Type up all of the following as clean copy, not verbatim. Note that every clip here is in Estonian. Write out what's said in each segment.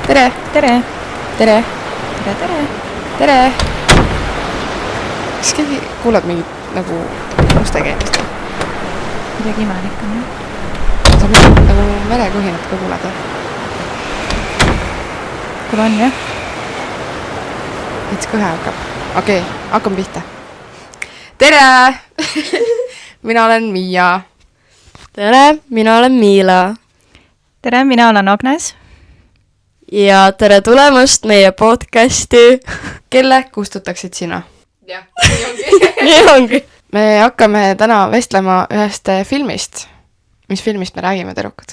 tere! Tere! Tere! Tere, tere! Tere! Kas keegi kuuleb mingit nagu uste käimist? Midagi imelik on, jah? Saab nagu merekohinat ka kuuleda. Kuule on, jah? Veits kõhe hakkab. Okei, hakkame pihta. Tere! Mina olen Miia. Tere, mina olen Miila. Tere, mina olen Agnes. Ja tere tulemast meie podcasti. Kelle kustutaksid sina? Jah, nii ongi. Nii ongi. Me hakkame täna vestlema ühest filmist. Mis filmist me räägime, tüdrukud?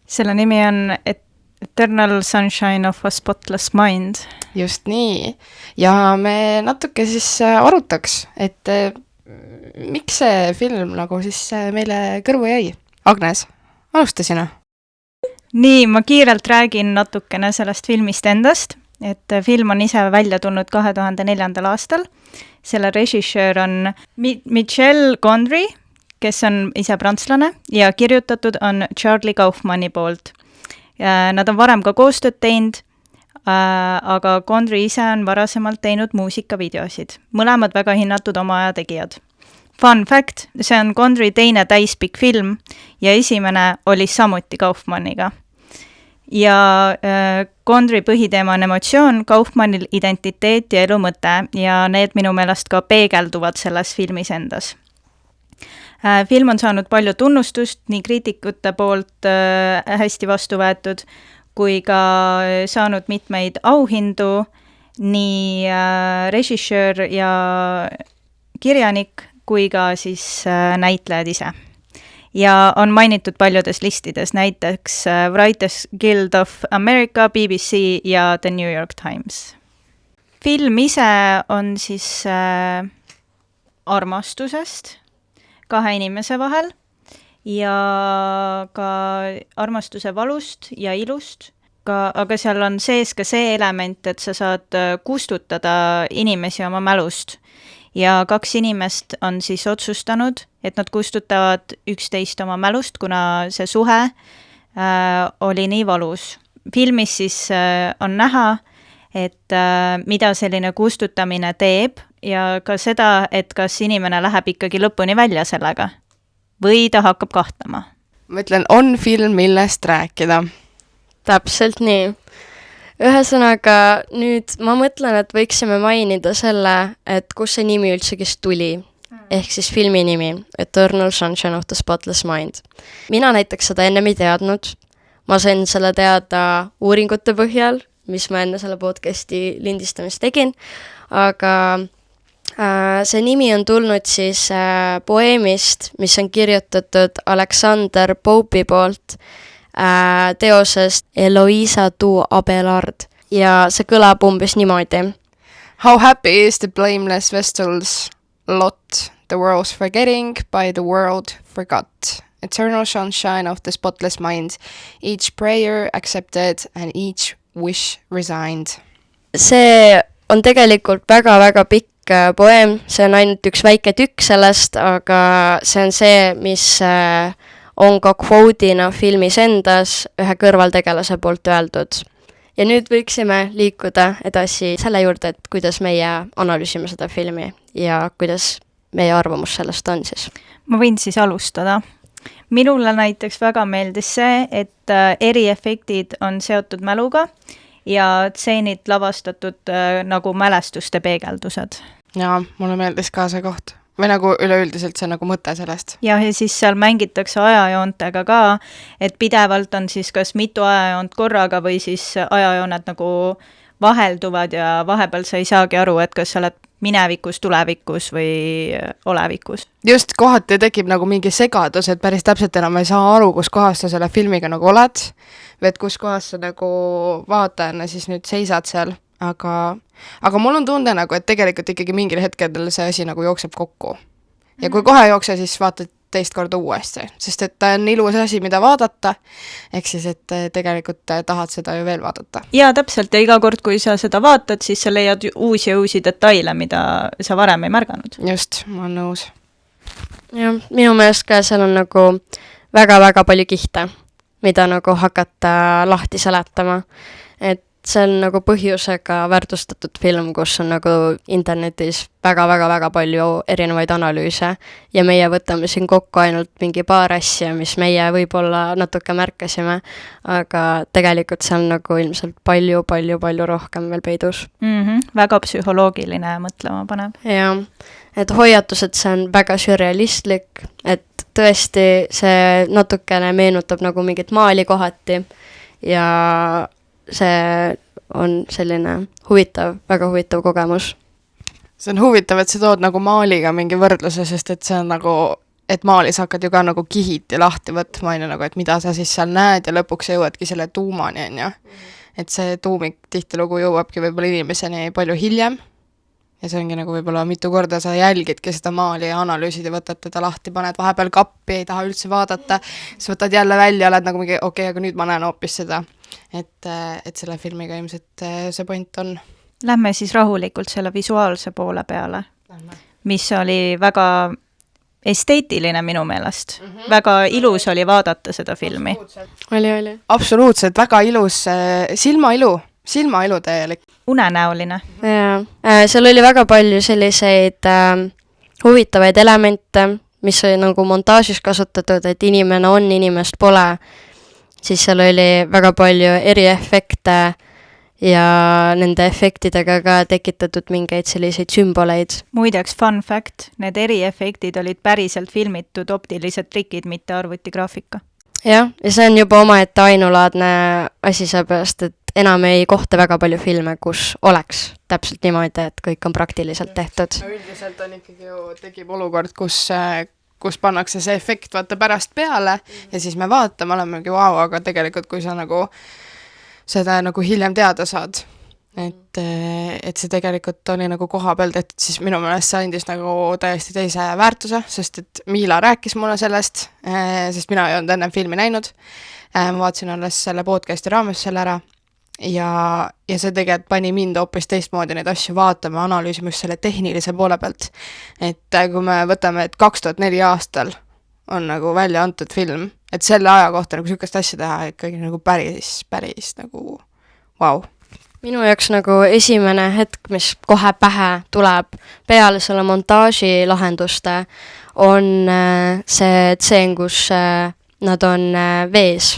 Selle nimi on Eternal Sunshine of a Spotless Mind. Just nii. Ja me natuke siis arutaks, et miks see film nagu siis meile kõrvu jäi? Agnes, alusta sina. Nii, ma kiirelt räägin natukene sellest filmist endast, et film on ise välja tulnud 2004. aastal. Selle režissöör on Michel Gondry, kes on ise prantslane ja kirjutatud on Charlie Kaufmani poolt. Nad on varem ka koostööd teinud, aga Gondry ise on varasemalt teinud muusikavideosid. Mõlemad väga hinnatud oma aja tegijad. Fun fact, see on Gondry teine täispikk film ja esimene oli samuti Kaufmaniga. Ja Gondry põhiteema on emotsioon, Kaufmanil identiteet ja elu mõte ja need minu meelest ka peegelduvad selles filmis endas. Film on saanud palju tunnustust, nii kriitikute poolt hästi vastu võetud, kui ka saanud mitmeid auhindu, nii režissöör ja kirjanik, kui ka siis näitlejad ise. Ja on mainitud paljudes listides, näiteks Writers Guild of America, BBC ja The New York Times. Film ise on siis armastusest kahe inimese vahel ja ka armastuse valust ja ilust. Aga seal on sees ka see element, et sa saad kustutada inimesi oma mälust. Ja kaks inimest on siis otsustanud, et nad kustutavad üksteist oma mälust, kuna see suhe oli nii valus. Filmis siis on näha, et mida selline kustutamine teeb ja ka seda, et kas inimene läheb ikkagi lõpuni välja sellega või ta hakkab kahtlema. Ma ütlen, on film, millest rääkida. Täpselt nii. Ühesõnaga, nüüd ma mõtlen, et võiksime mainida selle, et kus see nimi üldsegist tuli. Ehk siis filmi nimi, Eternal Sunshine of the Spotless Mind. Mina näiteks seda ennem ei teadnud. Ma sain selle teada uuringute põhjal, mis ma enne selle podcasti lindistamist tegin. Aga see nimi on tulnud siis poeemist, mis on kirjutatud Alexander Pope'i poolt teosest Eloisa tu Abelard ja see kõlab umbes niimoodi. How happy is the blameless vessel's lot, the world's forgetting by the world forgot. Eternal sunshine of the spotless mind, each prayer accepted and each wish resigned. See on tegelikult väga-väga pikk poem, see on ainult üks väike tükk sellest, aga see on see, mis on ka kvoodina filmis endas ühe kõrvaltegelase poolt öeldud. Ja nüüd võiksime liikuda edasi selle juurde, et kuidas meie analüüsime seda filmi ja kuidas meie arvamus sellest on siis. Ma võin siis alustada. Minule näiteks väga meeldis see, et eriefektid on seotud mäluga ja tseenid lavastatud nagu mälestuste peegeldused. Ja mulle meeldis ka see koht. Või nagu üleüldiselt see nagu mõte sellest. Ja siis seal mängitakse ajajoontega ka, et pidevalt on siis kas mitu ajajoont korraga või siis ajajooned nagu vahelduvad ja vahepeal sa ei saagi aru, et kas sa oled minevikus, tulevikus või olevikus. Just kohati tekib nagu mingi segadus, et päris täpselt enam ei saa aru, kus kohas sa selle filmiga nagu oled, või et kus kohas sa nagu vaatajana siis nüüd seisad seal. Aga mul on tunde nagu, et tegelikult ikkagi mingil hetkel see asi nagu jookseb kokku. Ja kui kohe jookse, siis vaatad teist korda uuesti, sest et ta on ilus asi, mida vaadata, ehk siis, et tegelikult tahad seda ju veel vaadata. Ja täpselt, ja iga kord, kui sa seda vaatad, siis sa leiad uusi detaile, mida sa varem ei märganud. Just, ma olen nõus. Ja, minu meelest ka seal on nagu väga-väga palju kihte. mida nagu hakata lahti seletama. Et see on nagu põhjusega väärtustatud film, kus on nagu internetis väga palju erinevaid analüüse ja meie võtame siin kokku ainult mingi paar asja, mis meie võib-olla natuke märkasime, aga tegelikult see on nagu ilmselt palju rohkem veel peidus. Väga psühholoogiline mõtlema panev. Jah, et hoiatus, et see on väga sürrealistlik, et tõesti see natukene meenutab nagu mingit maali kohati ja see on selline väga huvitav kogemus. See on huvitav, et sa tood nagu maaliga mingi võrdluse, sest et see on nagu, et maalis hakkad ju ka nagu kihiti lahti võtma, on ju, nagu, et mida sa siis seal näed ja lõpuks jõuadki selle tuumani, on ju. Et see tuumik tihtilugu jõuabki võib-olla inimeseni palju hiljem ja see ongi nagu võib-olla mitu korda sa jälgidki seda maali ja analüüsid ja võtad teda lahti, paned vahepeal kappi, ei taha üldse vaadata, siis võtad jälle välja, oled nagu mingi okei, aga nüüd ma näen hoopis seda. Et selle filmiga ilmselt see point on. Lähme siis rahulikult selle visuaalse poole peale, mis oli väga esteetiline minu meelest. Väga ilus oli vaadata seda filmi. Oli. Absoluutselt, väga ilus, silmailu täielik. Unenäoline. Jaa, seal oli väga palju selliseid huvitavaid elemente, mis oli nagu montaažis kasutatud, et inimene on, inimest pole. Siis seal oli väga palju eriefekte ja nende efektidega ka tekitatud mingeid selliseid sümboleid. Muideks fun fact, need eriefektid olid päriselt filmitud optilised trikid, mitte arvutigraafika. Jah, ja see on juba omaette ainulaadne asi seepärast, et enam ei kohta väga palju filme, kus oleks täpselt niimoodi, et kõik on praktiliselt tehtud. No üldiselt on ikkagi ju tekib olukord, kus pannakse see efekt vaata pärast peale ja siis me vaatame, olemegi vau, aga tegelikult kui sa nagu seda nagu hiljem teada saad, et see tegelikult oli nagu koha peal tehtud, siis minu meelest see andis nagu täiesti teise väärtuse, sest et Miila rääkis mulle sellest, sest mina ei olnud enne filmi näinud, ma vaatasin alles selle podcasti raames selle ära ja see tegelikult pani mind hoopis teistmoodi neid asju vaatama, analüüsima just selle tehnilise poole pealt. Et kui me võtame, et 2004 aastal on nagu välja antud film, et selle aja kohta nagu sükast asja teha ikkagi nagu päris nagu vau. Minu jaoks nagu esimene hetk, mis kohe pähe tuleb peale selle montaaži lahenduste, on see tseen, kus nad on vees.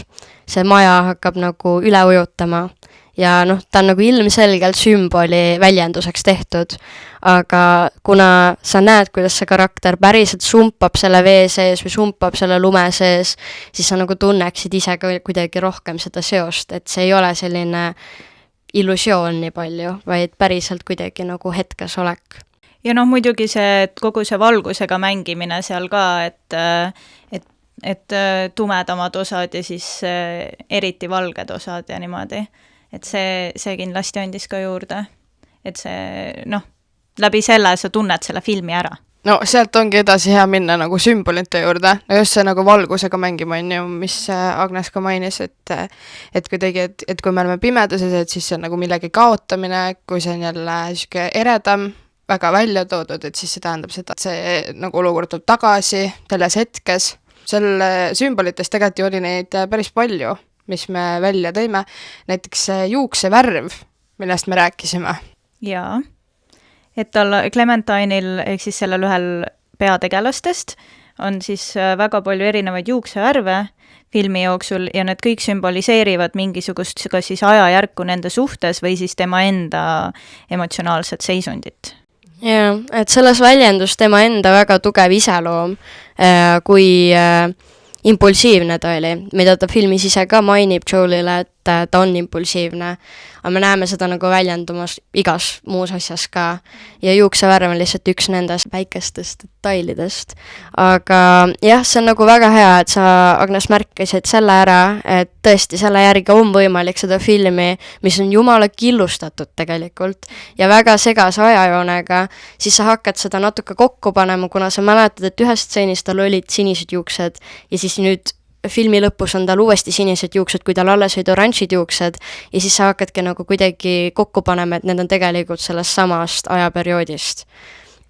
See maja hakkab nagu üle ujutama ja ta on nagu ilmselgelt sümboli väljenduseks tehtud, aga kuna sa näed, kuidas see karakter päriselt sumpab selle vee sees või sumpab selle lume sees, siis sa nagu tunneksid ise ka kuidagi rohkem seda seost, et see ei ole selline illusioon nii palju, vaid päriselt kuidagi nagu hetkes olek. Ja muidugi see, et kogu see valgusega mängimine seal ka, et tumedamad osad ja siis eriti valged osad ja niimoodi. Et see kindlasti andis ka juurde. Et see, läbi selle sa tunned selle filmi ära. No sealt ongi edasi hea minna nagu sümbolite juurde. No just see nagu valgusega mängima on ju, mis Agnes ka mainis, et kuidagi, et kui me oleme pimeduses, et siis see on nagu millegi kaotamine, kui see on jälle siuke eredam, väga välja toodud, et siis see tähendab seda, et see nagu olukord tuleb tagasi selles hetkes. Selle sümbolitest tegelikult ju oli neid päris palju, mis me välja tõime. Näiteks see juuksevärv, millest me rääkisime. Jaa, et tal Clementine'il, ehk siis sellel ühel peategelastest, on siis väga palju erinevaid juuksevärve filmi jooksul ja need kõik sümboliseerivad mingisugust kas siis ajajärku nende suhtes või siis tema enda emotsionaalset seisundit. Jaa, et selles väljendus tema enda väga tugev iseloom, kui impulsiivne ta oli, mida ta filmis ise ka mainib Joelile, et ta on impulsiivne, aga me näeme seda nagu väljendumas igas muus asjas ka ja juuksevärv on lihtsalt üks nendest väikestest detailidest. Aga jah, see on nagu väga hea, et sa, Agnes, märkisid selle ära, et tõesti selle järgi on võimalik seda filmi, mis on jumala killustatud tegelikult ja väga segase ajajoonega, siis sa hakkad seda natuke kokku panema, kuna sa mäletad, et ühes stseenis tal olid sinised juuksed ja siis nüüd filmi lõpus on tal uuesti sinised juuksed, kui tal alles olid oranžid juuksed ja siis sa hakkadki nagu kuidagi kokku panema, et need on tegelikult sellest samast ajaperioodist.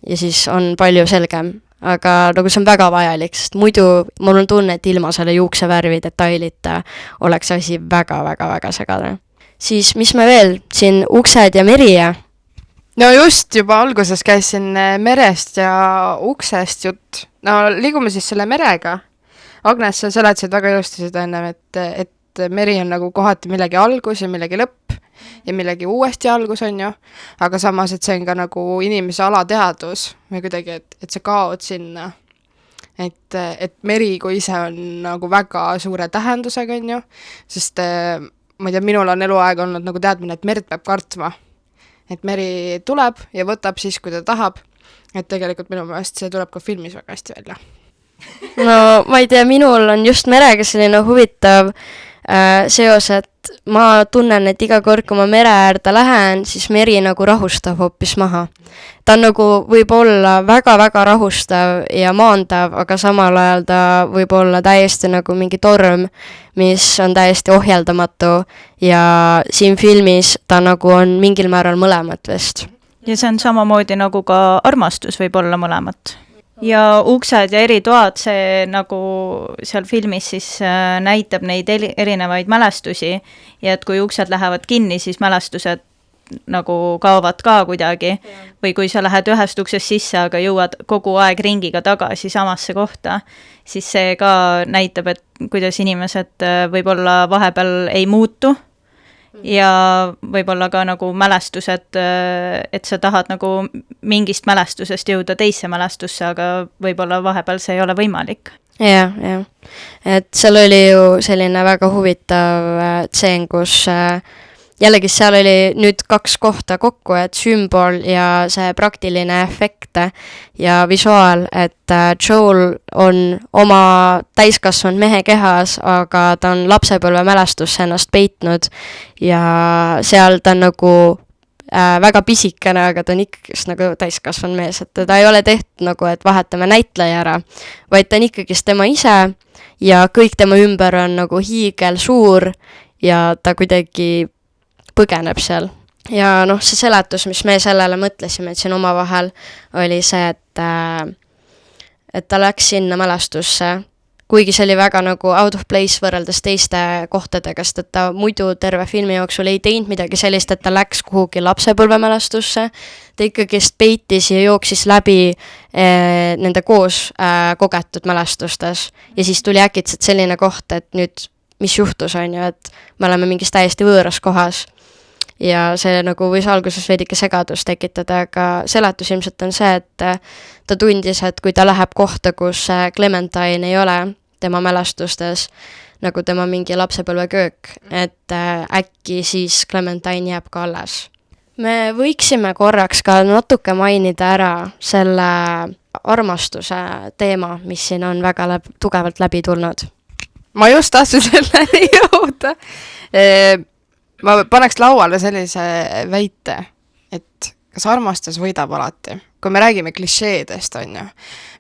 Ja siis on palju selgem, aga nagu see on väga vajalik, sest muidu mul on tunne, et ilma selle juuksevärvi detailita oleks asi väga segane. Siis mis me veel, siin uksed ja meri ja? No just juba alguses käisin merest ja uksest jutt. No liigume siis selle merega. Agnes, sa seletasid väga ilusti seda ennem, et meri on nagu kohati millegi algus ja millegi lõpp ja millegi uuesti algus on ju, aga samas, et see on ka nagu inimese alateadvus või kuidagi, et sa kaod sinna. Et meri kui ise on nagu väga suure tähendusega on ju, sest ma ei tea, minul on eluaeg olnud nagu teadmine, et merd peab kartma. Et meri tuleb ja võtab siis, kui ta tahab. Et tegelikult minu meelest see tuleb ka filmis väga hästi välja. No ma ei tea, minul on just merega selline huvitav seos, et ma tunnen, et iga kord, kui ma mere äärde lähen, siis meri nagu rahustab hoopis maha. Ta on nagu võib olla väga rahustav ja maandav, aga samal ajal ta võib olla täiesti nagu mingi torm, mis on täiesti ohjeldamatu ja siin filmis ta nagu on mingil määral mõlemat vist. Ja see on samamoodi nagu ka armastus võib olla mõlemat. Ja uksed ja eritoad, see nagu seal filmis siis näitab neid erinevaid mälestusi ja et kui uksed lähevad kinni, siis mälestused nagu kaovad ka kuidagi või kui sa lähed ühest uksest sisse, aga jõuad kogu aeg ringiga tagasi samasse kohta, siis see ka näitab, et kuidas inimesed võib-olla vahepeal ei muutu ja võib-olla ka nagu mälestused, et sa tahad nagu mingist mälestusest jõuda teisse mälestusse, aga võib-olla vahepeal see ei ole võimalik. Ja. Et seal oli ju selline väga huvitav tseen, kus jällegi seal oli nüüd 2 kohta kokku, et sümbol ja see praktiline efekt ja visuaal, et Joel on oma täiskasvanud mehe kehas, aga ta on lapsepõlve mälestusse ennast peitnud ja seal ta on nagu väga pisikene, aga ta on ikkagist nagu täiskasvanud mees, et teda ei ole tehtud nagu, et vahetame näitleja ära, vaid ta on ikkagist tema ise ja kõik tema ümber on nagu hiigel suur ja ta kuidagi põgeneb seal. Ja noh, see seletus, mis me sellele mõtlesime, et siin omavahel oli see, et ta läks sinna mälestusse, kuigi see oli väga nagu out of place võrreldes teiste kohtadega, sest et ta muidu terve filmi jooksul ei teinud midagi sellist, et ta läks kuhugi lapsepõlvemälestusse, ta ikkagist peitis ja jooksis läbi nende koos kogetud mälestustes ja siis tuli äkitselt selline koht, et nüüd mis juhtus on ju, et me oleme mingis täiesti võõras kohas ja see nagu võis alguses veidike segadust tekitada, aga seletus ilmselt on see, et ta tundis, et kui ta läheb kohta, kus Clementine ei ole tema mälestustes, nagu tema mingi lapsepõlveköök, et äkki siis Clementine jääb ka alles. Me võiksime korraks ka natuke mainida ära selle armastuse teema, mis siin on väga tugevalt läbi tulnud. Ma just tahtsin selleni jõuda. Ma paneks lauale sellise väite, et kas armastus võidab alati. Kui me räägime klišeedest, on ju,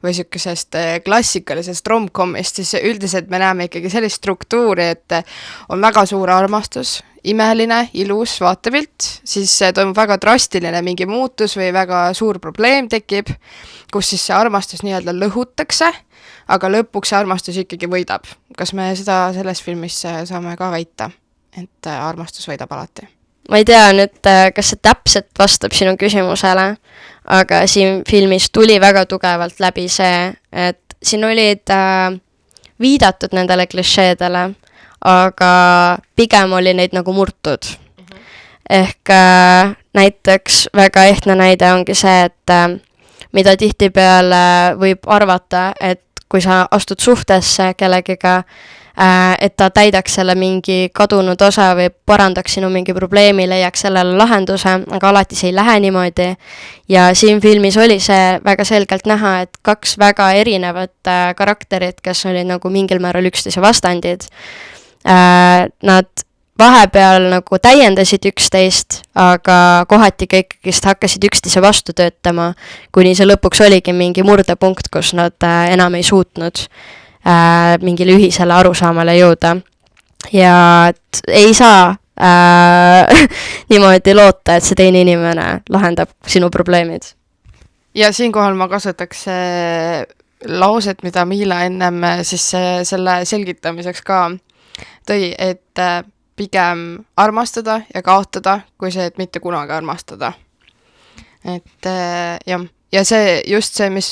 või sükesest klassikalisest rom-comist, siis üldiselt me näeme ikkagi sellist struktuuri, et on väga suur armastus, imeline, ilus vaatepilt, siis toimub väga drastiline mingi muutus või väga suur probleem tekib, kus siis see armastus nii-öelda lõhutakse, aga lõpuks see armastus ikkagi võidab. Kas me seda selles filmis saame ka väita, et armastus võidab alati? Ma ei tea nüüd, kas see täpselt vastab sinu küsimusele, aga siin filmis tuli väga tugevalt läbi see, et siin olid viidatud nendele klišeedele, aga pigem oli neid nagu murtud. Ehk näiteks väga ehtne näide ongi see, et mida tihtipeale võib arvata, et kui sa astud suhtesse kellegiga, et ta täidaks selle mingi kadunud osa või parandaks sinu mingi probleemi, leiaks sellele lahenduse, aga alati see ei lähe niimoodi. Ja siin filmis oli see väga selgelt näha, et 2 väga erinevat karakterit, kes olid nagu mingil määral üksteise vastandid, nad vahepeal nagu täiendasid üksteist, aga kohati ka ikkagist hakkasid üksteise vastu töötama, kuni see lõpuks oligi mingi murdepunkt, kus nad enam ei suutnud mingile ühisele arusaamale jõuda. Ja et ei saa niimoodi loota, et see teine inimene lahendab sinu probleemid. ja siinkohal ma kasutaks lauset, mida Miila ennem siis selle selgitamiseks ka tõi, et pigem armastada ja kaotada, kui see, et mitte kunagi armastada. Et jah, ja see, just see, mis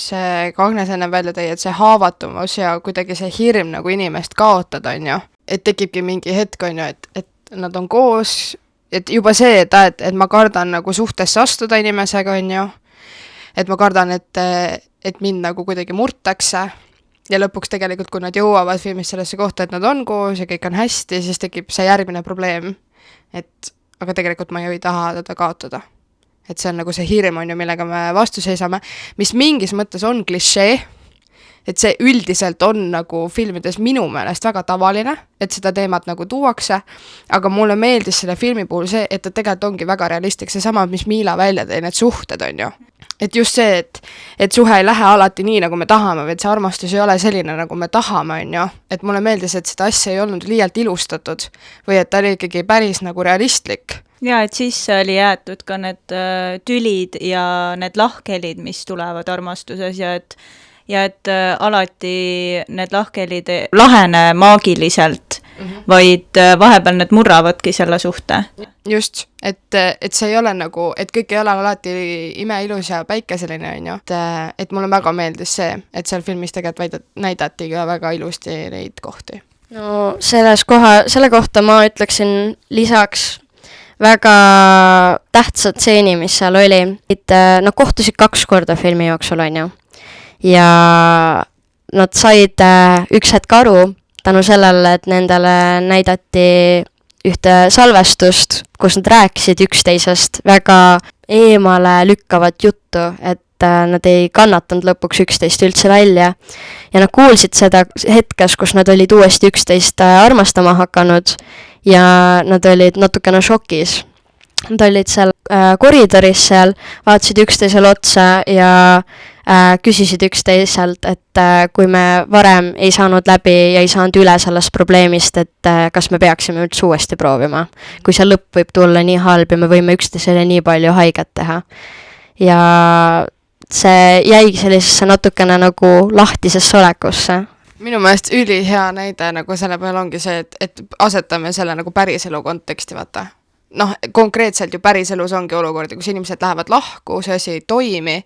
ka Agnes ennem välja tõi, et see haavatumus ja kuidagi see hirm nagu inimest kaotada, on ju, et tekibki mingi hetk, on ju, et nad on koos, et juba see, et ma kardan nagu suhtesse astuda inimesega, on ju, et ma kardan, et mind nagu kuidagi murtakse ja lõpuks tegelikult, kui nad jõuavad filmis sellesse kohta, et nad on koos ja kõik on hästi, siis tekib see järgmine probleem, et aga tegelikult ma ju ei taha teda kaotada. Et see on nagu see hirm, on ju, millega me vastu seisame, mis mingis mõttes on klišee, et see üldiselt on nagu filmides minu meelest väga tavaline, et seda teemat nagu tuuakse, aga mulle meeldis selle filmi puhul see, et ta tegelikult ongi väga realistlik, see sama, mis Miila välja tõi, need suhted, on ju. Et just see, et suhe ei lähe alati nii, nagu me tahame, või et see armastus ei ole selline, nagu me tahame, on ju. Et mulle meeldis, et seda asja ei olnud liialt ilustatud või et ta oli ikkagi päris nagu realistlik. Ja, et sisse oli jäetud ka need tülid ja need lahkhelid, mis tulevad armastuses ja et alati need lahkhelid ei lahene maagiliselt, vaid vahepeal need murravadki selle suhte. Just, et see ei ole nagu, et kõik ei ole alati imeilus ja päikeseline, on ju. Et mulle väga meeldis see, et seal filmis tegelikult näidati ka väga ilusti neid kohti. No selle kohta ma ütleksin lisaks väga tähtsad stseeni, mis seal oli. Nad kohtusid 2 korda filmi jooksul, on ju. Ja nad said üks hetk aru tänu sellele, et nendele näidati ühte salvestust, kus nad rääkisid üksteisest väga eemale lükkavat juttu, et nad ei kannatanud lõpuks üksteist üldse välja. Ja nad kuulsid seda hetkes, kus nad olid uuesti üksteist armastama hakanud ja nad olid natukene šokis. Nad olid seal koridoris seal, vaatasid üksteisele otsa ja küsisid üksteiselt, et kui me varem ei saanud läbi ja ei saanud üle sellest probleemist, et kas me peaksime üldse uuesti proovima. Kui see lõpp võib tulla nii halb ja me võime üksteisele nii palju haiget teha. Ja see jäigi sellisesse natukene nagu lahtisesse olekusse. Minu meelest ülihea näide nagu selle peal ongi see, et asetame selle nagu päriselu konteksti, vaata. Noh, konkreetselt ju päriselus ongi olukordi, kus inimesed lähevad lahku, see asi ei toimi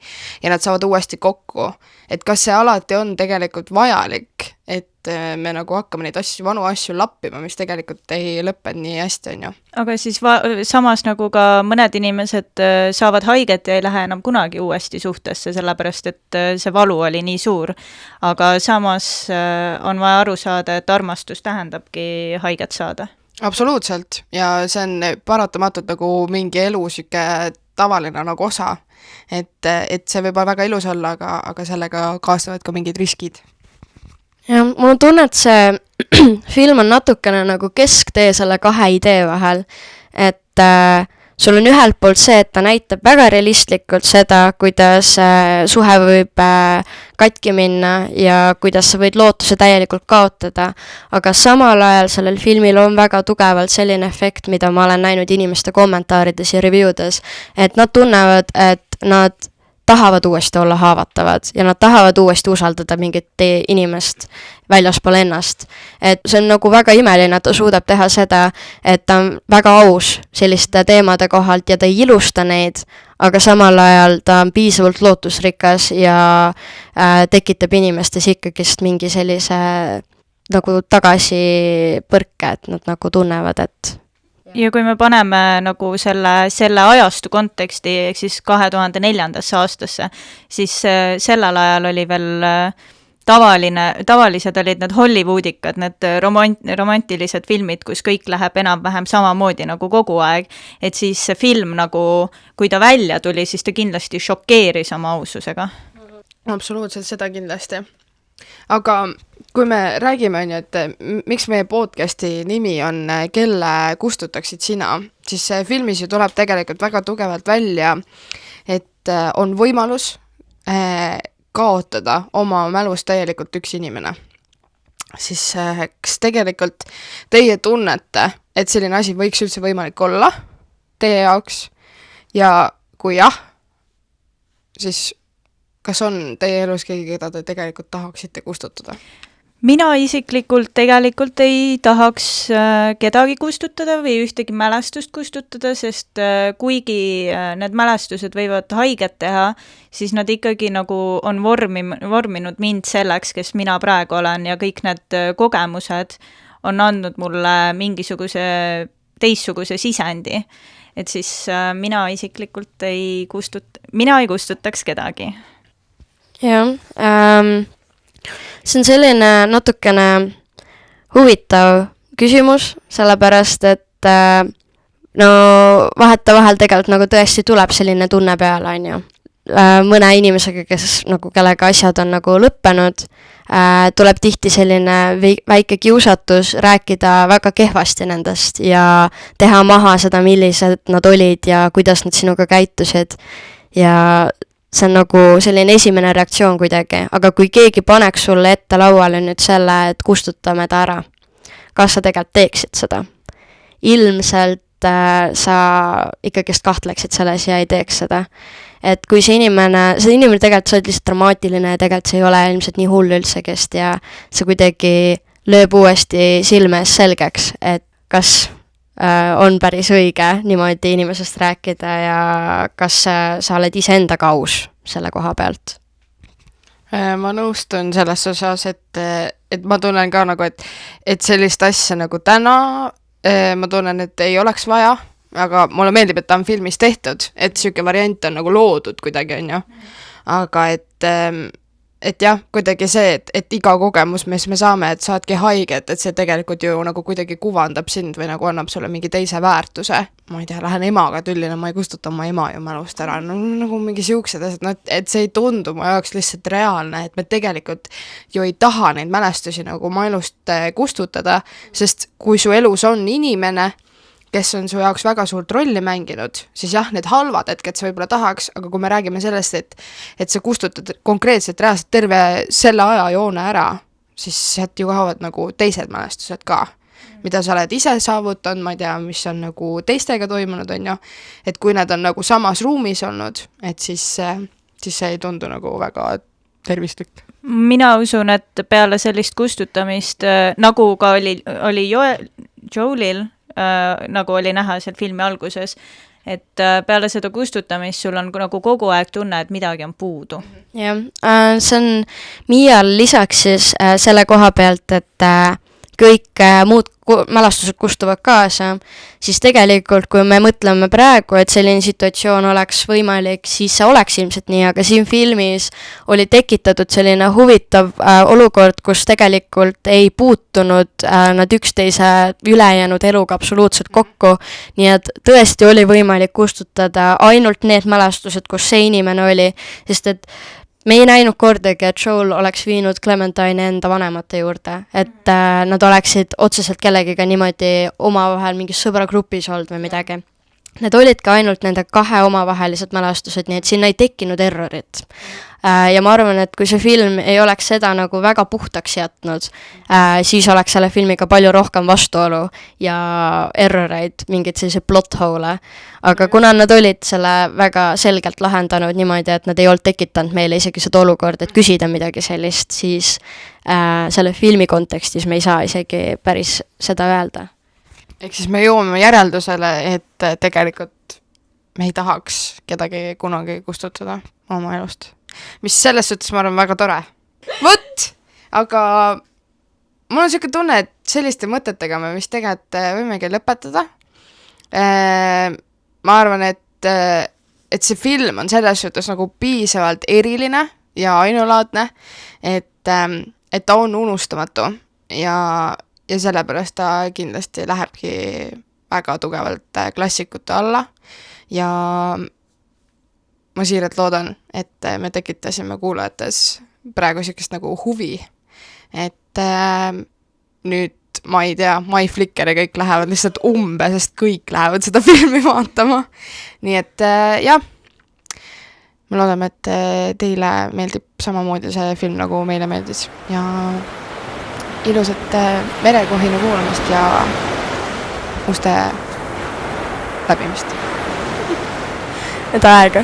ja nad saavad uuesti kokku. Et kas see alati on tegelikult vajalik, et me nagu hakkame neid vanu asju lappima, mis tegelikult ei lõppenud nii hästi, on ju. Aga siis samas nagu ka mõned inimesed saavad haiget ja ei lähe enam kunagi uuesti suhtesse, sellepärast et see valu oli nii suur. Aga samas on vaja aru saada, et armastus tähendabki haiget saada. Absoluutselt, ja see on paratamatult nagu mingi elu süke tavaline nagu osa, et see võib väga ilus olla, aga sellega kaasnevad ka mingid riskid. Ja mul on tunne, et see film on natukene nagu kesktee selle 2 idee vahel, et sul on ühelt poolt see, et ta näitab väga realistlikult seda, kuidas suhe võib katki minna ja kuidas sa võid lootuse täielikult kaotada, aga samal ajal sellel filmil on väga tugevalt selline efekt, mida ma olen näinud inimeste kommentaarides ja reviewdes, et nad tunnevad, et nad tahavad uuesti olla haavatavad ja nad tahavad uuesti usaldada mingit inimest väljaspool ennast. Et see on nagu väga imeline, et ta suudab teha seda, et ta on väga aus selliste teemade kohalt ja ta ei ilusta neid, aga samal ajal ta on piisavalt lootusrikas ja tekitab inimestes ikkagist mingi sellise nagu tagasipõrke, et nad nagu tunnevad, et ja kui me paneme nagu selle ajastu konteksti, ehk siis 2004. aastasse, siis sellel ajal oli veel tavalised olid need Hollywoodikad, need romantilised filmid, kus kõik läheb enam-vähem samamoodi nagu kogu aeg, et siis see film nagu, kui ta välja tuli, siis ta kindlasti šokeeris oma aususega. Absoluutselt, seda kindlasti. Aga kui me räägime, et miks meie podcasti nimi on Kelle kustutaksid sina, siis filmis ju tuleb tegelikult väga tugevalt välja, et on võimalus kaotada oma mälust täielikult üks inimene. Siis kas tegelikult teie tunnete, et selline asi võiks üldse võimalik olla teie jaoks ja kui jah, siis kas on teie elus keegi, keda te tegelikult tahaksite kustutada? Mina isiklikult tegelikult ei tahaks kedagi kustutada või ühtegi mälestust kustutada, sest kuigi need mälestused võivad haiget teha, siis nad ikkagi nagu on vorminud mind selleks, kes mina praegu olen ja kõik need kogemused on andnud mulle mingisuguse teistsuguse sisendi. Et siis mina isiklikult ei kustutaks kedagi. Jah, see on selline natukene huvitav küsimus, sellepärast, et no vahetevahel tegelikult nagu tõesti tuleb selline tunne peale, on ju. Mõne inimesega, kellega asjad on nagu lõppenud, tuleb tihti selline väike kiusatus rääkida väga kehvasti nendest ja teha maha seda, millised nad olid ja kuidas nad sinuga käitusid. Ja see on nagu selline esimene reaktsioon kuidagi, aga kui keegi paneks sulle ette lauale nüüd selle, et kustutame ta ära, kas sa tegelikult teeksid seda? Ilmselt sa ikkagist kahtleksid selles ja ei teeks seda. Et kui see inimene tegelikult sa oled lihtsalt dramaatiline ja tegelikult see ei ole ilmselt nii hull üldsegest ja see kuidagi lööb uuesti silme ees selgeks, et kas on päris õige niimoodi inimesest rääkida ja kas sa oled iseendaga aus selle koha pealt? Ma nõustun selles osas, et ma tunnen ka nagu, et sellist asja nagu täna ma tunnen, et ei oleks vaja, aga mulle meeldib, et ta on filmis tehtud, et siuke variant on nagu loodud kuidagi, on ju. Aga et jah, kuidagi see, et iga kogemus, mis me saame, et saadki haiget, et see tegelikult ju nagu kuidagi kuvandab sind või nagu annab sulle mingi teise väärtuse. Ma ei tea, lähen emaga tüllina, ma ei kustuta oma ema ju mälust ära, no nagu mingi siuksed asjad, no et see ei tundu mu jaoks lihtsalt reaalne, et me tegelikult ju ei taha neid mälestusi nagu oma elust kustutada, sest kui su elus on inimene, kes on su jaoks väga suurt rolli mänginud, siis jah, need halvad hetked sa võib-olla tahaks, aga kui me räägime sellest, et sa kustutad konkreetselt reaalselt terve selle ajajoone ära, siis sealt ju kaovad nagu teised mälestused ka, mida sa oled ise saavutanud, ma ei tea, mis on nagu teistega toimunud, on ju, et kui need on nagu samas ruumis olnud, et siis see ei tundu nagu väga tervislik. Mina usun, et peale sellist kustutamist, nagu ka oli Joelil, nagu oli näha seal filmi alguses, et peale seda kustutamist sul on nagu kogu aeg tunne, et midagi on puudu. Jah, see on Miial lisaks siis selle koha pealt, et kõik muud mälestused kustuvad kaasa, siis tegelikult, kui me mõtleme praegu, et selline situatsioon oleks võimalik, siis see oleks ilmselt nii, aga siin filmis oli tekitatud selline huvitav olukord, kus tegelikult ei puutunud nad üksteise ülejäänud eluga absoluutselt kokku, nii et tõesti oli võimalik kustutada ainult need mälestused, kus see inimene oli, sest et me ei näinud kordagi, et Joel oleks viinud Clementine enda vanemate juurde, et nad oleksid otseselt kellegiga niimoodi omavahel mingis sõbragrupis olnud või midagi. Need olid ka ainult nende kahe omavahelised mälestused, nii et sinna ei tekkinud errorit. Ja ma arvan, et kui see film ei oleks seda nagu väga puhtaks jätnud, siis oleks selle filmiga palju rohkem vastuolu ja erroreid, mingeid selliseid plot hole. Aga kuna nad olid selle väga selgelt lahendanud niimoodi, et nad ei olnud tekitanud meile isegi seda olukord, et küsida midagi sellist, siis selle filmi kontekstis me ei saa isegi päris seda öelda. Ehk siis me jõuame järeldusele, et tegelikult me ei tahaks kedagi kunagi kustutada oma elust. Mis selles suhtes ma arvan väga tore. Võt! Aga mul on selline tunne, et selliste mõtetega me vist tegelikult võimegi lõpetada. Ma arvan, et see film on selles suhtes nagu piisavalt eriline ja ainulaadne, et ta on unustamatu ja sellepärast ta kindlasti lähebki väga tugevalt klassikute alla ja ma siiralt loodan, et me tekitasime kuulajates praegu sellist nagu huvi, et nüüd ma ei tea, My Flickr ja kõik lähevad lihtsalt umbe, sest kõik lähevad seda filmi vaatama. Nii et jah, me loodame, et teile meeldib samamoodi see film, nagu meile meeldis ja ilusat merekohina kuulamist ja uste läbimist. Et aega.